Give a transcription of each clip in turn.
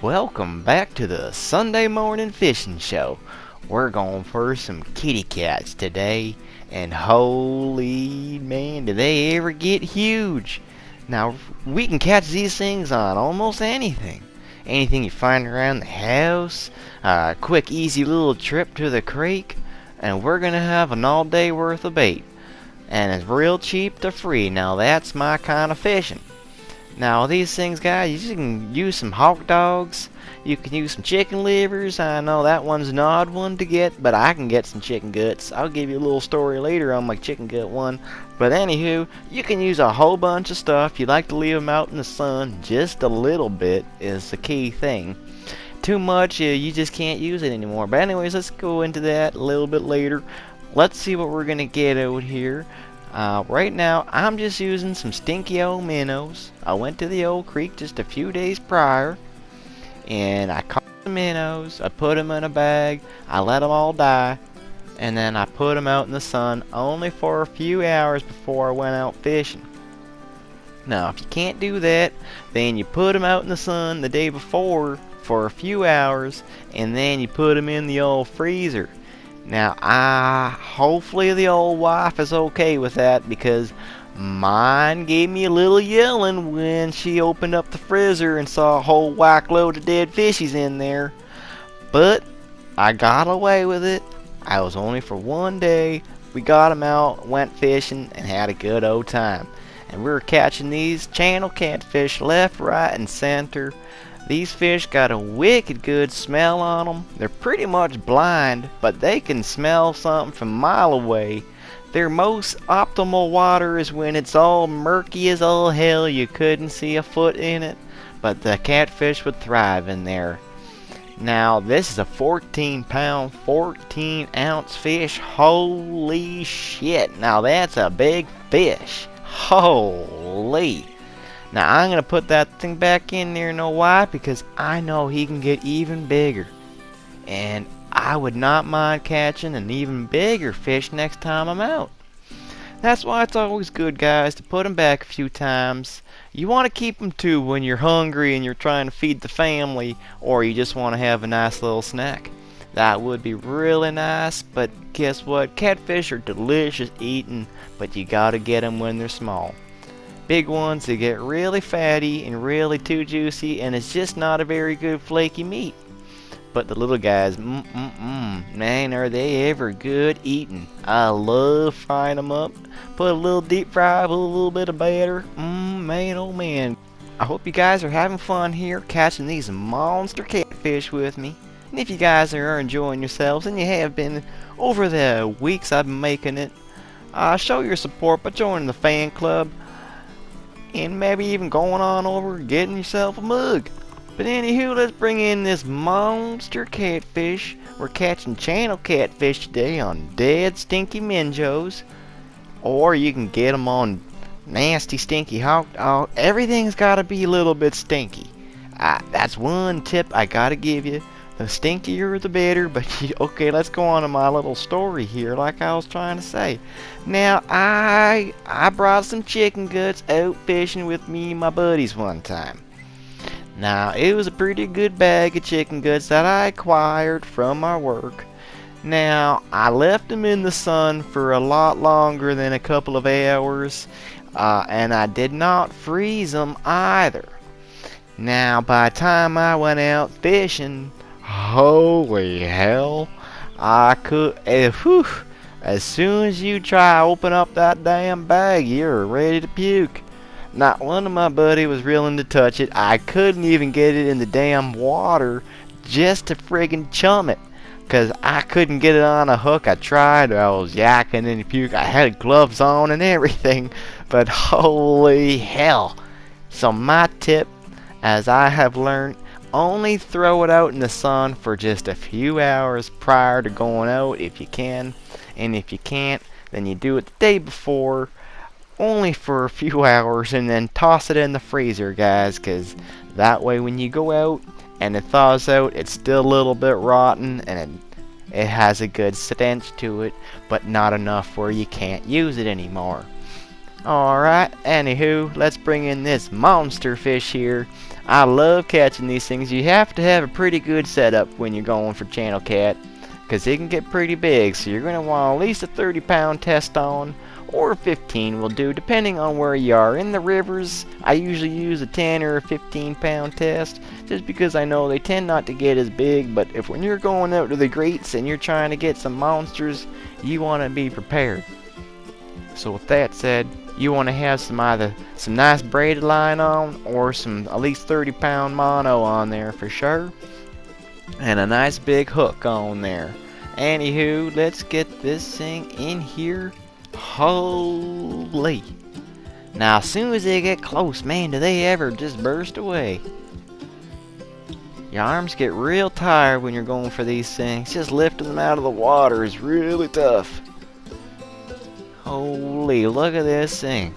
welcome back to the Sunday morning fishing show. We're going for some kitty cats today, and holy man, do they ever get huge. Now, we can catch these things on almost anything. Anything you find around the house, a quick easy little trip to the creek, and we're gonna have an all day worth of bait. And it's real cheap to free. Now that's my kind of fishing. Now these things, guys, you can use some hawk dogs, you can use some chicken livers. I know that one's an odd one to get, but I can get some chicken guts. I'll give you a little story later on my chicken gut one. But anywho, you can use a whole bunch of stuff. You like to leave them out in the sun just a little bit is the key thing. Too much, you just can't use it anymore. But anyways, let's go into that a little bit later. Let's see what we're gonna get out here. Right now, I'm just using some stinky old minnows. I went to the old creek just a few days prior, and I caught the minnows. I put them in a bag. I let them all die, and then I put them out in the sun only for a few hours before I went out fishing. Now, if you can't do that, then you put them out in the sun the day before for a few hours, and then you put them in the old freezer. Now, hopefully the old wife is okay with that, because mine gave me a little yelling when she opened up the freezer and saw a whole whack load of dead fishies in there. But I got away with it. I was only for one day. We got them out, went fishing, and had a good old time. And we were catching these channel catfish left, right, and center. These fish got a wicked good smell on them. They're pretty much blind, but they can smell something from a mile away. Their most optimal water is when it's all murky as all hell. You couldn't see a foot in it, but the catfish would thrive in there. Now, this is a 14-pound, 14-ounce fish. Holy shit. Now, that's a big fish. Holy. Now, I'm going to put that thing back in there, you know why? Because I know he can get even bigger. And I would not mind catching an even bigger fish next time I'm out. That's why it's always good, guys, to put them back a few times. You want to keep them too when you're hungry and you're trying to feed the family, or you just want to have a nice little snack. That would be really nice, but guess what? Catfish are delicious eating, but you got to get them when they're small. Big ones, they get really fatty and really too juicy, and it's just not a very good flaky meat. But the little guys, man, are they ever good eating. I love frying them up. Put a little deep fry with a little bit of batter. Man, oh man. I hope you guys are having fun here catching these monster catfish with me. And if you guys are enjoying yourselves, and you have been over the weeks I've been making it, show your support by joining the fan club. And maybe even going on over and getting yourself a mug. But anywho, let's bring in this monster catfish. We're catching channel catfish today on dead stinky minnows. Or you can get them on nasty stinky hawk dog. Everything's got to be a little bit stinky. That's one tip I got to give you. The stinkier the better, but okay, let's go on to my little story here, like I was trying to say. Now, I brought some chicken guts out fishing with me and my buddies one time. Now, it was a pretty good bag of chicken guts that I acquired from our work. Now, I left them in the sun for a lot longer than a couple of hours, and I did not freeze them either. Now, by the time I went out fishing, holy hell, I could, as soon as you try to open up that damn bag, you're ready to puke. Not one of my buddies was willing to touch it. I couldn't even get it in the damn water just to friggin' chum it, because I couldn't get it on a hook. I tried, I was yakking and puke. I had gloves on and everything, but holy hell. So my tip, as I have learned, only throw it out in the sun for just a few hours prior to going out if you can. And if you can't, then you do it the day before, only for a few hours, and then toss it in the freezer, guys, because that way when you go out and it thaws out, it's still a little bit rotten, and it has a good stench to it, but not enough where you can't use it anymore. Alright, anywho, let's bring in this monster fish here. I love catching these things. You have to have a pretty good setup when you're going for channel cat, because they can get pretty big, so you're going to want at least a 30-pound test on, or 15 will do, depending on where you are. In the rivers, I usually use a 10 or a 15-pound test, just because I know they tend not to get as big, but if when you're going out to the grates and you're trying to get some monsters, you want to be prepared. So with that said, you want to have either some nice braided line on, or some at least 30-pound mono on there for sure, and a nice big hook on there. Anywho, let's get this thing in here. Holy! Now, as soon as they get close, man, do they ever just burst away. Your arms get real tired when you're going for these things. Just lifting them out of the water is really tough. Holy, look at this thing.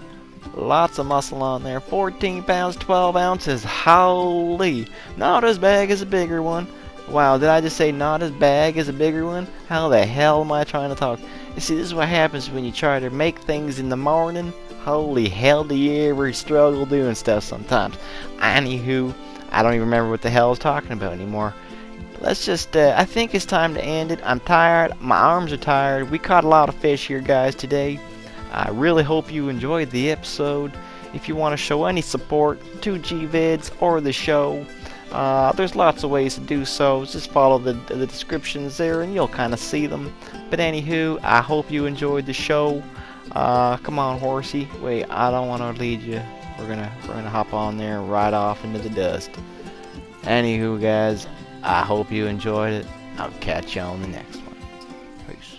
Lots of muscle on there. 14 pounds, 12 ounces. Holy. Not as big as a bigger one. Wow, did I just say not as big as a bigger one? How the hell am I trying to talk? You see, this is what happens when you try to make things in the morning. Holy hell, do you ever struggle doing stuff sometimes? Anywho, I don't even remember what the hell I was talking about anymore. Let's just, I think it's time to end it. I'm tired. My arms are tired. We caught a lot of fish here, guys, today. I really hope you enjoyed the episode. If you want to show any support to Gvids or the show, there's lots of ways to do so. Just follow the descriptions there and you'll kind of see them. But anywho, I hope you enjoyed the show. Come on, horsey. Wait, I don't want to lead you. We're gonna hop on there and ride off into the dust. Anywho, guys, I hope you enjoyed it. I'll catch you on the next one. Peace.